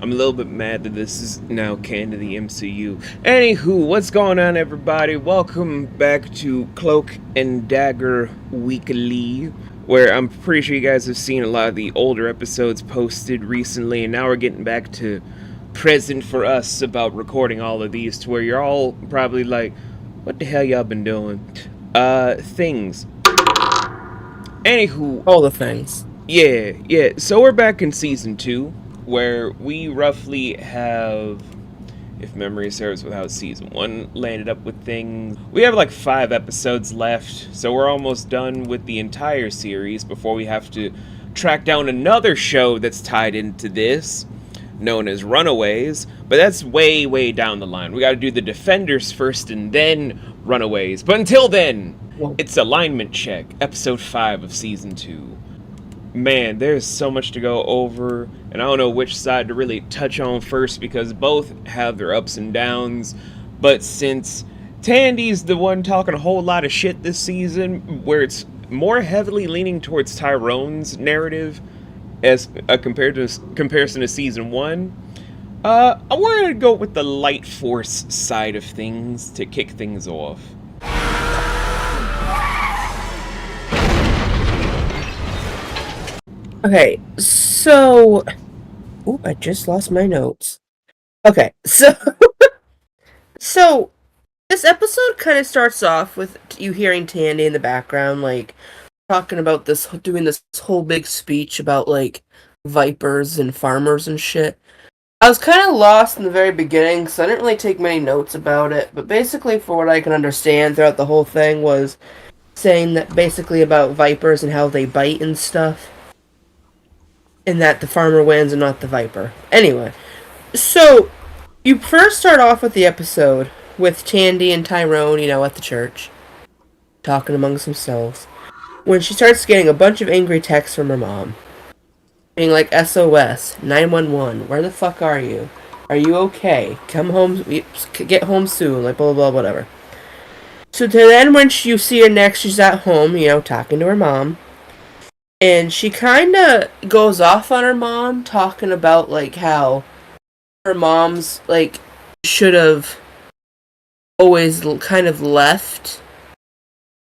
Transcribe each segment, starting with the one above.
I'm a little bit mad that this is now canon to the MCU. Anywho, what's going on, everybody? Welcome back to Cloak and Dagger Weekly, where I'm pretty sure you guys have seen a lot of the older episodes posted recently, and now we're getting back to present for us about recording all of these, to where you're all probably like, what the hell y'all been doing? Things. Anywho, All the things. yeah. So we're back in season 2, where we roughly have, if memory serves, without season 1 landed up with things. We have like 5 episodes left, so we're almost done with the entire series before we have to track down another show that's tied into this, known as Runaways. But that's way down the line. We gotta do the Defenders first and then Runaways. But until then, Well, it's Alignment Check, episode 5 of season 2. Man, there's so much to go over, and I don't know which side to really touch on first because both have their ups and downs. But since Tandy's the one talking a whole lot of shit this season, where it's more heavily leaning towards Tyrone's narrative as a comparison to season 1, we're gonna go with the light force side of things to kick things off. okay, so... Ooh, I just lost my notes. Okay, so... so, this episode kind of starts off with you hearing Tandy in the background, like, talking about this, doing this whole big speech about, like, vipers and farmers and shit. I was kind of lost in the very beginning, so I didn't really take many notes about it, but basically, for what I can understand throughout the whole thing was saying that basically about vipers and how they bite and stuff. And that the farmer wins and not the viper. Anyway, so you first start off with the episode with Tandy and Tyrone, at the church, talking amongst themselves. When she starts getting a bunch of angry texts from her mom, being like, SOS, 911, where the fuck are you? Are you okay? Come home, get home soon, like blah blah blah, whatever. So then when you see her next, she's at home, talking to her mom. And she kind of goes off on her mom, talking about, like, how her mom's, like, should have always kind of left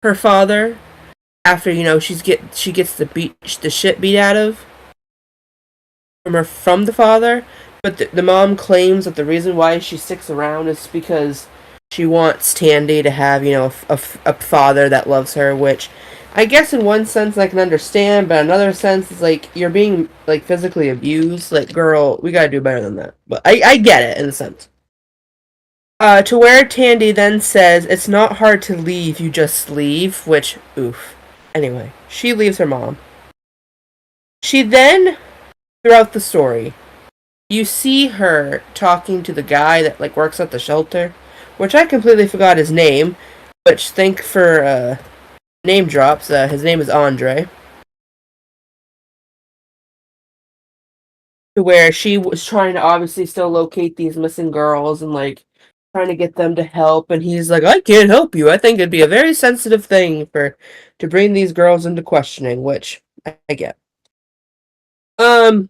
her father after, she gets the shit beat out of from the father. But the mom claims that the reason why she sticks around is because she wants Tandy to have, a father that loves her, which I guess in one sense I can understand, but in another sense it's like you're being like physically abused. Like, girl, we gotta do better than that. But I get it in a sense. To where Tandy then says it's not hard to leave, you just leave, which oof. Anyway, she leaves her mom. She then, throughout the story, you see her talking to the guy that like works at the shelter, which I completely forgot his name, which thank for name drops. His name is Andre. To where she was trying to obviously still locate these missing girls and like trying to get them to help, and he's like, I can't help you. I think it'd be a very sensitive thing to bring these girls into questioning, which I get. Um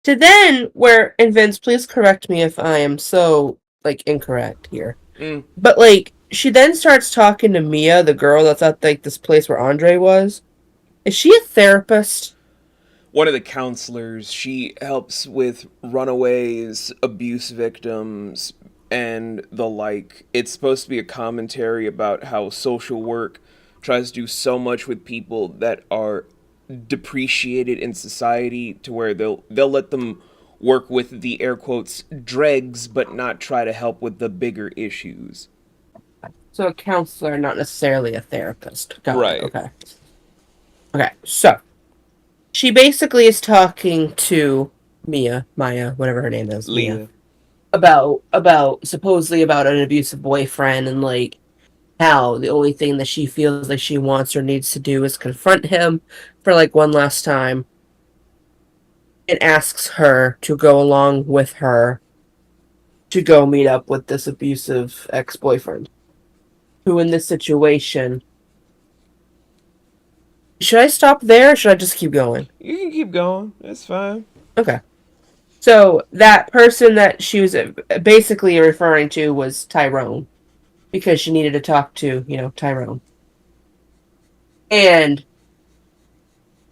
to then where, and Vince, please correct me if I am so like incorrect here. Mm. But like she then starts talking to Mia, the girl that's at like this place where Andre was. Is she a therapist? One of the counselors. She helps with runaways, abuse victims, and the like. It's supposed to be a commentary about how social work tries to do so much with people that are depreciated in society, to where they'll let them work with the air quotes dregs but not try to help with the bigger issues. So a counselor, not necessarily a therapist. Got it. Right. Okay. Okay. So she basically is talking to Maya, whatever her name is, Mia, Leah. about supposedly about an abusive boyfriend, and like how the only thing that she feels like she wants or needs to do is confront him for like one last time, and asks her to go along with her to go meet up with this abusive ex-boyfriend, who in this situation... Should I stop there, or should I just keep going? You can keep going. That's fine. Okay. So that person that she was basically referring to was Tyrone, because she needed to talk to, Tyrone. And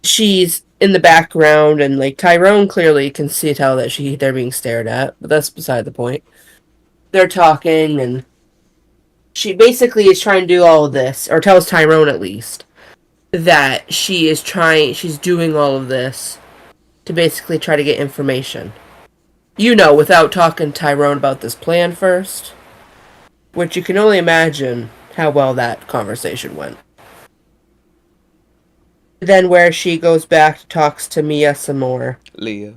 she's in the background, and like Tyrone clearly can tell that they're being stared at, but that's beside the point. They're talking, and she basically is trying to do all of this, or tells Tyrone at least, that she's doing all of this to basically try to get information. Without talking to Tyrone about this plan first, which you can only imagine how well that conversation went. Then where she goes back, talks to Mia some more. Leah.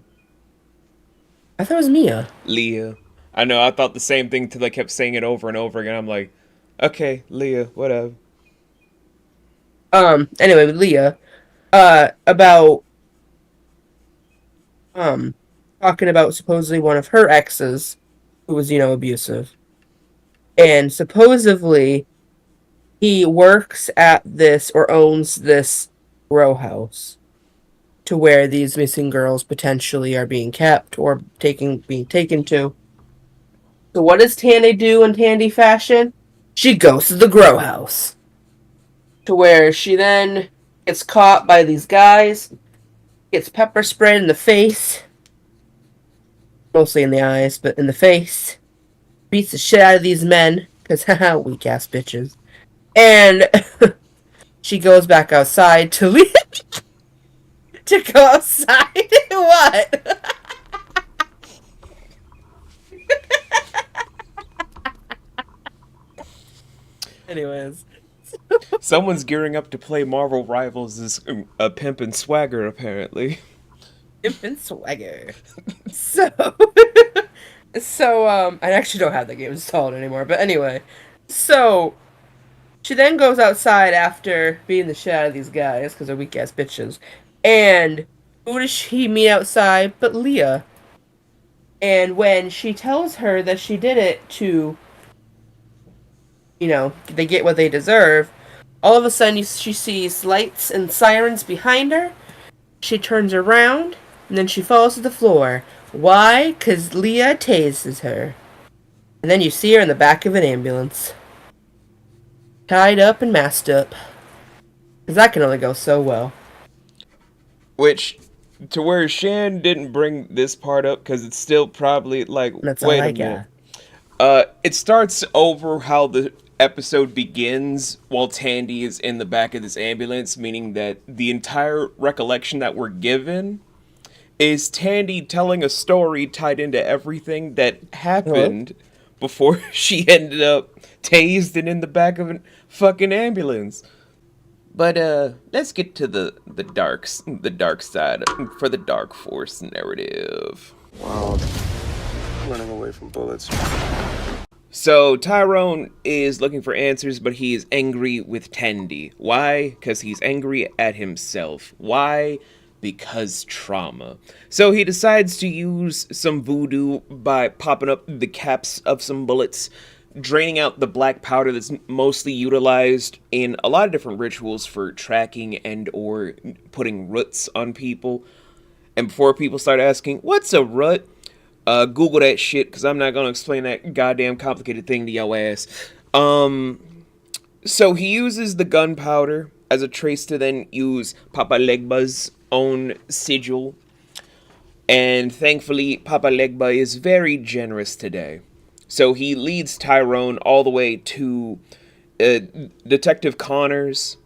I thought it was Mia. Leah. I know, I thought the same thing till I kept saying it over and over again. I'm like, okay, Leah, whatever. Anyway, with Leah, about, talking about supposedly one of her exes who was, abusive. And supposedly, he works at this, or owns this row house, to where these missing girls potentially are being kept or being taken to. So what does Tandy do in Tandy fashion? She goes to the grow house, to where she then gets caught by these guys, gets pepper sprayed in the face, mostly in the eyes, but in the face, beats the shit out of these men, because haha, weak ass bitches. And she goes back outside to leave. To go outside? What? Anyways. Someone's gearing up to play Marvel Rivals as a Pimp and Swagger, apparently. Pimp and Swagger. So, I actually don't have the game installed anymore, but anyway. So, she then goes outside after beating the shit out of these guys, because they're weak-ass bitches. And who does she meet outside but Leah? And when she tells her that she did it to, they get what they deserve, all of a sudden she sees lights and sirens behind her. She turns around, and then she falls to the floor. Why? Because Leah tases her. And then you see her in the back of an ambulance. Tied up and masked up. Because that can only go so well. Which, to where Shan didn't bring this part up, because it's still probably like, That's wait all I a minute. It starts over how the episode begins while Tandy is in the back of this ambulance, meaning that the entire recollection that we're given is Tandy telling a story tied into everything that happened before she ended up tased and in the back of a fucking ambulance. But let's get to the dark side for the Dark Force narrative. Wow, running away from bullets. So Tyrone is looking for answers, but he is angry with Tandy. Why? Because he's angry at himself. Why? Because trauma. So he decides to use some voodoo by popping up the caps of some bullets, draining out the black powder that's mostly utilized in a lot of different rituals for tracking and or putting roots on people. And before people start asking, what's a root? Google that shit, because I'm not going to explain that goddamn complicated thing to your ass. So he uses the gunpowder as a trace to then use Papa Legba's own sigil. And thankfully, Papa Legba is very generous today. So he leads Tyrone all the way to Detective Connors,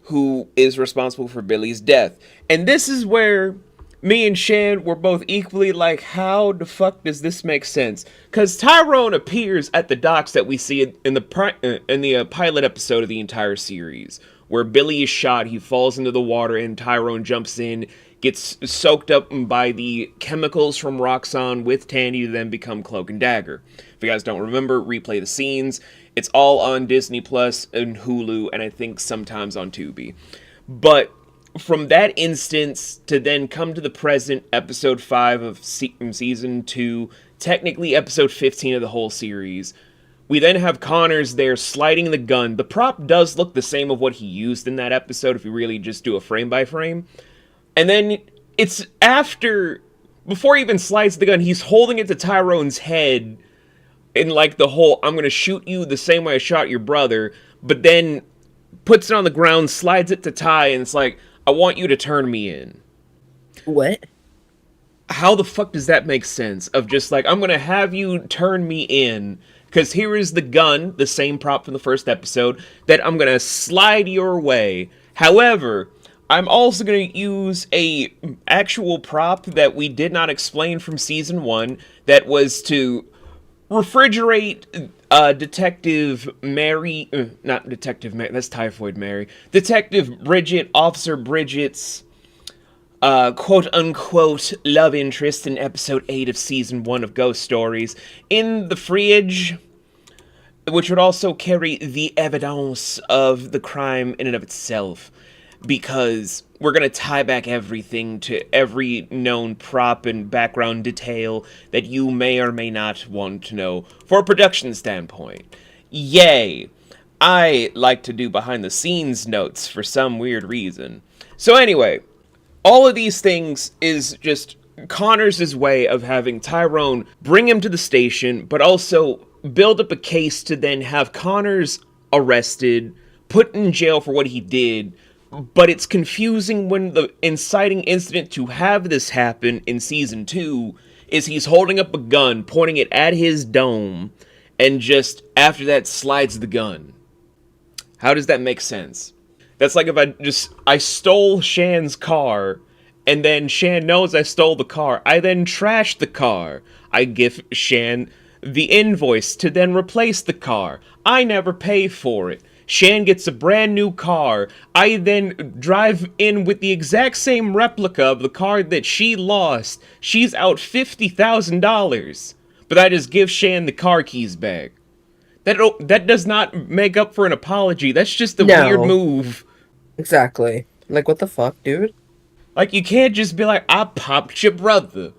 who is responsible for Billy's death. And this is where me and Shan were both equally like, how the fuck does this make sense? Because Tyrone appears at the docks that we see in the pilot episode of the entire series, where Billy is shot, he falls into the water, and Tyrone jumps in, gets soaked up by the chemicals from Roxxon with Tandy to then become Cloak and Dagger. If you guys don't remember, replay the scenes. It's all on Disney Plus and Hulu, and I think sometimes on Tubi. But from that instance to then come to the present, episode 5 of season 2, technically episode 15 of the whole series, we then have Connors there sliding the gun. The prop does look the same of what he used in that episode if you really just do a frame by frame. And then it's after before he even slides the gun, he's holding it to Tyrone's head in like the whole, I'm gonna shoot you the same way I shot your brother, but then puts it on the ground, slides it to Ty, and it's like, I want you to turn me in. What? How the fuck does that make sense? Of just like, I'm gonna have you turn me in, because here is the gun, the same prop from the first episode, that I'm gonna slide your way. However, I'm also gonna use a actual prop that we did not explain from season 1, that was to refrigerate Detective Mary, not Detective Mary, that's Typhoid Mary, Detective Bridget, Officer Bridget's quote-unquote love interest in episode 8 of season 1 of Ghost Stories in the fridge, which would also carry the evidence of the crime in and of itself, because we're going to tie back everything to every known prop and background detail that you may or may not want to know for a production standpoint. Yay! I like to do behind-the-scenes notes for some weird reason. So anyway, all of these things is just Connors' way of having Tyrone bring him to the station, but also build up a case to then have Connors arrested, put in jail for what he did. But it's confusing when the inciting incident to have this happen in season 2 is he's holding up a gun, pointing it at his dome, and just after that slides the gun. How does that make sense? That's like if I stole Shan's car, and then Shan knows I stole the car. I then trash the car. I give Shan the invoice to then replace the car. I never pay for it. Shan gets a brand new car. I then drive in with the exact same replica of the car that she lost. She's out $50,000. But I just give Shan the car keys back. That does not make up for an apology. That's just a weird move. Exactly. Like, what the fuck, dude? Like, you can't just be like, I popped your brother.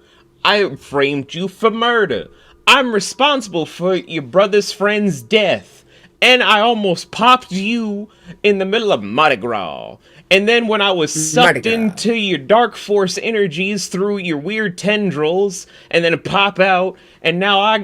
I framed you for murder. I'm responsible for your brother's friend's death. And I almost popped you in the middle of Mardi Gras. And then when I was sucked into your dark force energies through your weird tendrils, and then pop out, and now I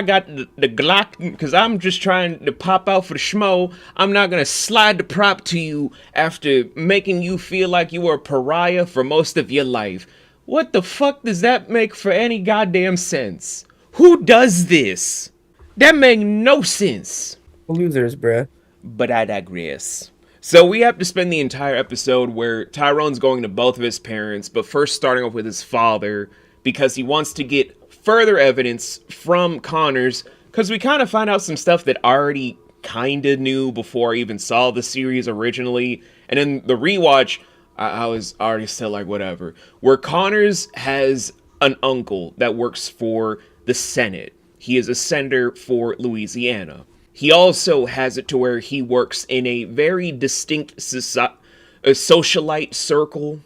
got the Glock, because I'm just trying to pop out for the schmo. I'm not going to slide the prop to you after making you feel like you were a pariah for most of your life. What the fuck does that make for any goddamn sense? Who does this? That makes no sense. Losers, bruh. But I digress. So we have to spend the entire episode where Tyrone's going to both of his parents, but first starting off with his father, because he wants to get further evidence from Connors, because we kind of find out some stuff that I already kind of knew before I even saw the series originally, and in the rewatch, I was already still like, whatever. Where Connors has an uncle that works for the Senate. He is a senator for Louisiana. He also has it to where he works in a very distinct socialite circle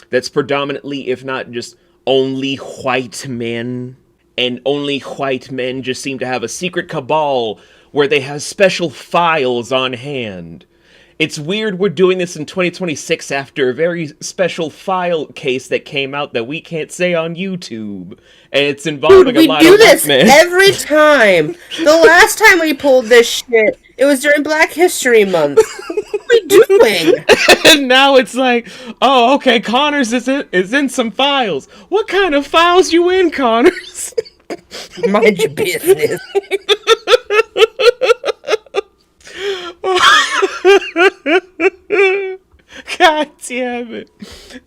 that's predominantly, if not just only white men. And only white men just seem to have a secret cabal where they have special files on hand. It's weird we're doing this in 2026 after a very special file case that came out that we can't say on YouTube. And it's involving a lot of white men. We do this every time. The last time we pulled this shit, it was during Black History Month. What are we doing? And now it's like, oh, okay, Connors is in some files. What kind of files you in, Connors? Mind your business. God damn it.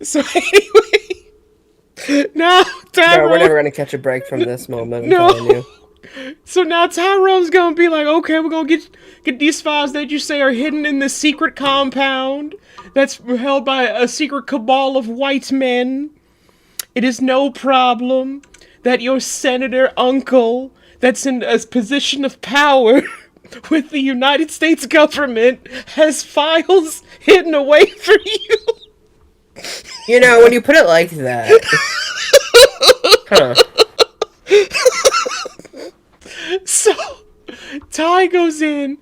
So anyway, now Tyrone... No, we're never going to catch a break from this moment, I'm telling you. So now Tyrone's going to be like, okay, we're going to get these files that you say are hidden in this secret compound that's held by a secret cabal of white men. It is no problem that your senator uncle that's in a position of power with the United States government has files hidden away from you. You know, when you put it like that. Huh. So, Ty goes in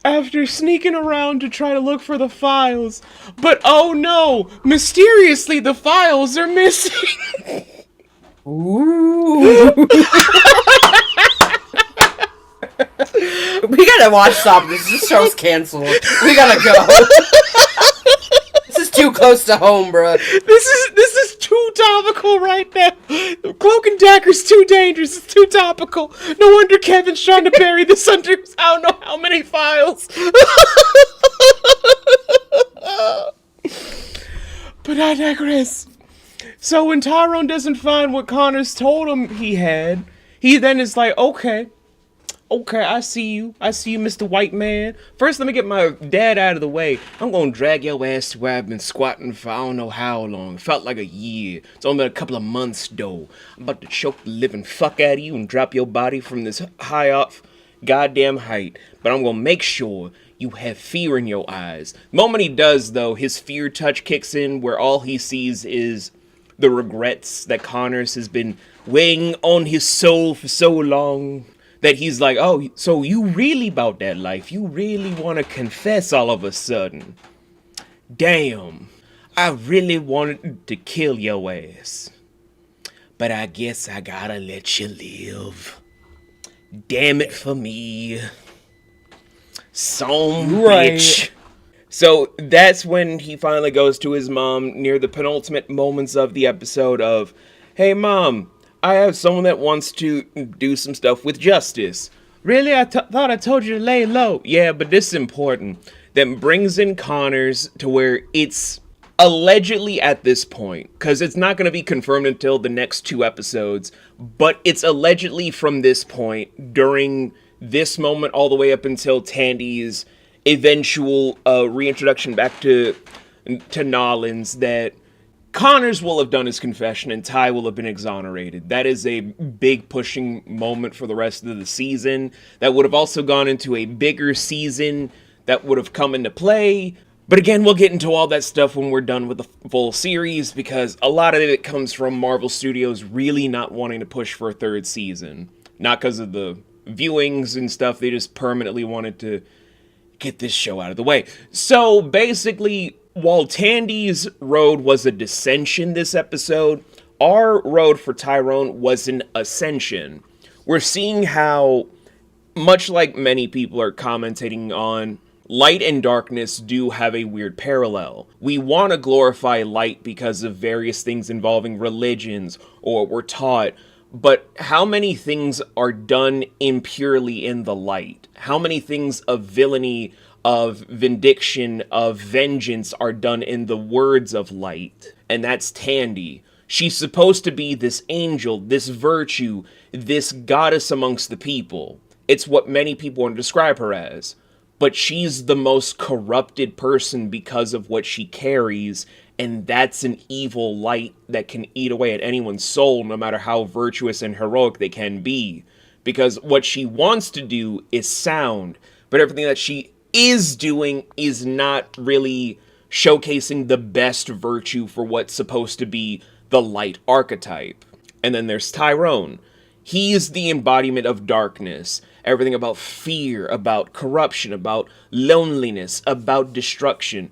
after sneaking around to try to look for the files, but oh no, mysteriously the files are missing. Ooh. We gotta watch something. This show's canceled. We gotta go. This is too close to home, bro. This is too topical right now. Cloak and Dagger's too dangerous. It's too topical. No wonder Kevin's trying to bury this under I don't know how many files. But I digress. So when Tyrone doesn't find what Connors told him he had, he then is like, okay, I see you, Mr. White Man. First, let me get my dad out of the way. I'm gonna drag your ass to where I've been squatting for I don't know how long. It felt like a year. It's only been a couple of months, though. I'm about to choke the living fuck out of you and drop your body from this high off goddamn height. But I'm gonna make sure you have fear in your eyes. The moment he does, though, his fear touch kicks in where all he sees is the regrets that Connors has been weighing on his soul for so long. That he's like, oh, so you really about that life? You really want to confess all of a sudden? Damn, I really wanted to kill your ass. But I guess I gotta let you live. Damn it for me. Some bitch. So that's when he finally goes to his mom near the penultimate moments of the episode of, hey mom, I have someone that wants to do some stuff with justice. Really? I thought I told you to lay low. Yeah, but this is important. Then brings in Connors to where it's allegedly at this point, because it's not going to be confirmed until the next 2 episodes, but it's allegedly from this point, during this moment all the way up until Tandy's eventual reintroduction back to Nolans, that Connors will have done his confession and Ty will have been exonerated. That is a big pushing moment for the rest of the season. That would have also gone into a bigger season that would have come into play. But again, we'll get into all that stuff when we're done with the full series, because a lot of it comes from Marvel Studios really not wanting to push for a 3rd season. Not because of the viewings and stuff, they just permanently wanted to get this show out of the way. So basically, while Tandy's road was a dissension this episode, our road for Tyrone was an ascension. We're seeing how, much like many people are commentating on, light and darkness do have a weird parallel. We want to glorify light because of various things involving religions or what we're taught, but how many things are done impurely in the light? How many things of villainy, of vindication, of vengeance are done in the words of light? And that's Tandy. She's supposed to be this angel, this virtue, this goddess amongst the people. It's what many people want to describe her as. But she's the most corrupted person because of what she carries, and that's an evil light that can eat away at anyone's soul, no matter how virtuous and heroic they can be. Because what she wants to do is sound, but everything that she is doing is not really showcasing the best virtue for what's supposed to be the light archetype. And then there's Tyrone. He's the embodiment of darkness. Everything about fear, about corruption, about loneliness, about destruction,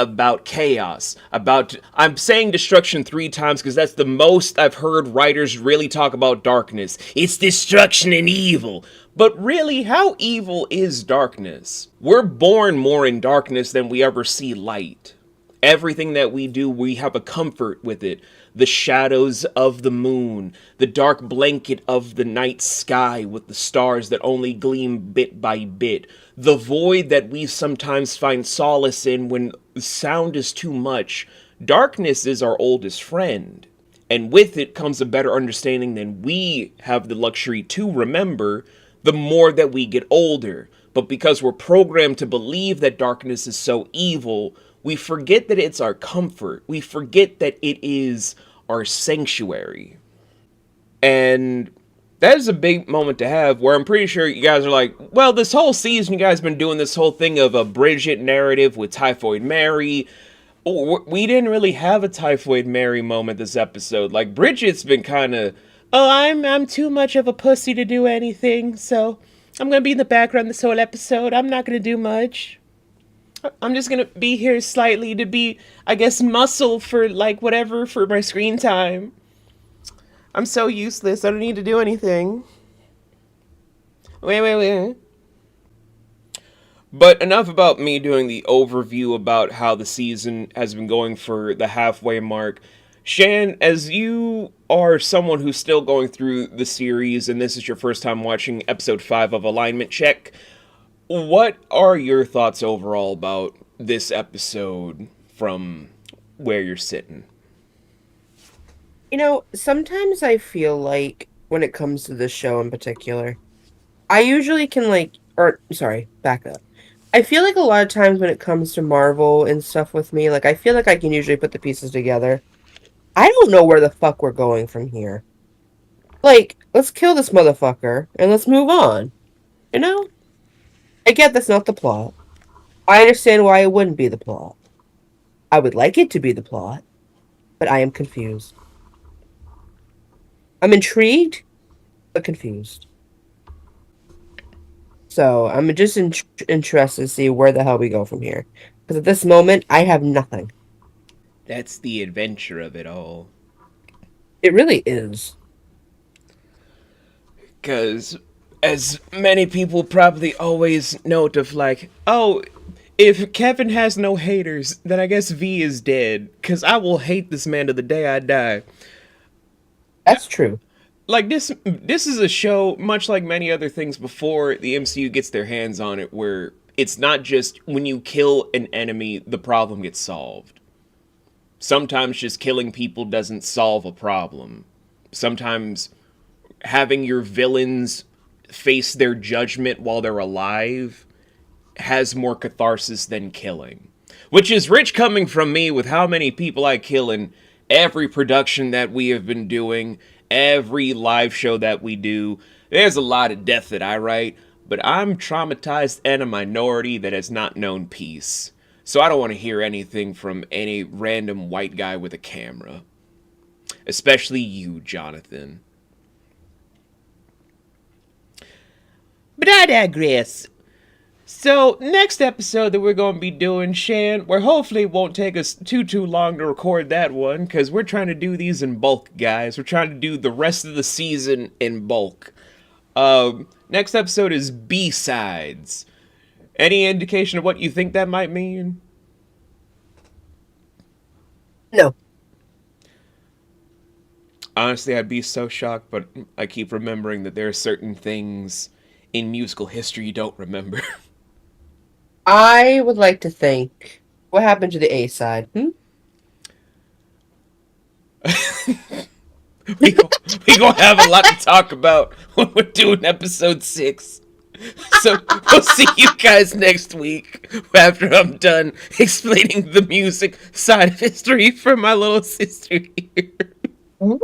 about chaos, about... I'm saying destruction 3 times because that's the most I've heard writers really talk about darkness. It's destruction and evil. But really, how evil is darkness? We're born more in darkness than we ever see light. Everything that we do, we have a comfort with it. The shadows of the moon, the dark blanket of the night sky with the stars that only gleam bit by bit, the void that we sometimes find solace in when sound is too much. Darkness is our oldest friend, and with it comes a better understanding than we have the luxury to remember the more that we get older. But because we're programmed to believe that darkness is so evil, we forget that it's our comfort. We forget that it is our sanctuary. And that is a big moment to have, where I'm pretty sure you guys are like, well, this whole season you guys been doing this whole thing of a Bridget narrative with Typhoid Mary. We didn't really have a Typhoid Mary moment this episode. Like, Bridget's been kind of, oh, I'm too much of a pussy to do anything, so I'm going to be in the background this whole episode. I'm not going to do much. I'm just going to be here slightly to be, I guess, muscle for, like, whatever, for my screen time. I'm so useless. I don't need to do anything. Wait. But enough about me doing the overview about how the season has been going for the halfway mark. Shan, as you are someone who's still going through the series, and this is your first time watching episode 5 of Alignment Check, what are your thoughts overall about this episode from where you're sitting? Sometimes I feel like when it comes to this show in particular, I usually can back up. I feel like a lot of times when it comes to Marvel and stuff with me, I feel like I can usually put the pieces together. I don't know where the fuck we're going from here. Let's kill this motherfucker and let's move on. I get that's not the plot. I understand why it wouldn't be the plot. I would like it to be the plot, but I am confused. I'm intrigued, but confused. So I'm just interested to see where the hell we go from here. Because at this moment, I have nothing. That's the adventure of it all. It really is. Because, as many people probably always note of oh, if Kevin has no haters, then I guess V is dead. Because I will hate this man to the day I die. That's true. This is a show, much like many other things before the MCU gets their hands on it, where it's not just when you kill an enemy, the problem gets solved. Sometimes just killing people doesn't solve a problem. Sometimes having your villains face their judgment while they're alive has more catharsis than killing. Which is rich coming from me with how many people I kill in every production that we have been doing, every live show that we do. There's a lot of death that I write, but I'm traumatized and a minority that has not known peace. So I don't want to hear anything from any random white guy with a camera. Especially you, Jonathan. But I digress. So, next episode that we're going to be doing, Shan, where hopefully it won't take us too long to record that one, because we're trying to do these in bulk, guys. We're trying to do the rest of the season in bulk. Next episode is B-Sides. Any indication of what you think that might mean? No. Honestly, I'd be so shocked, but I keep remembering that there are certain things in musical history you don't remember. I would like to think, what happened to the A side? we gonna have a lot to talk about when we're doing episode 6. So we'll see you guys next week after I'm done explaining the music side of history for my little sister here. Woo!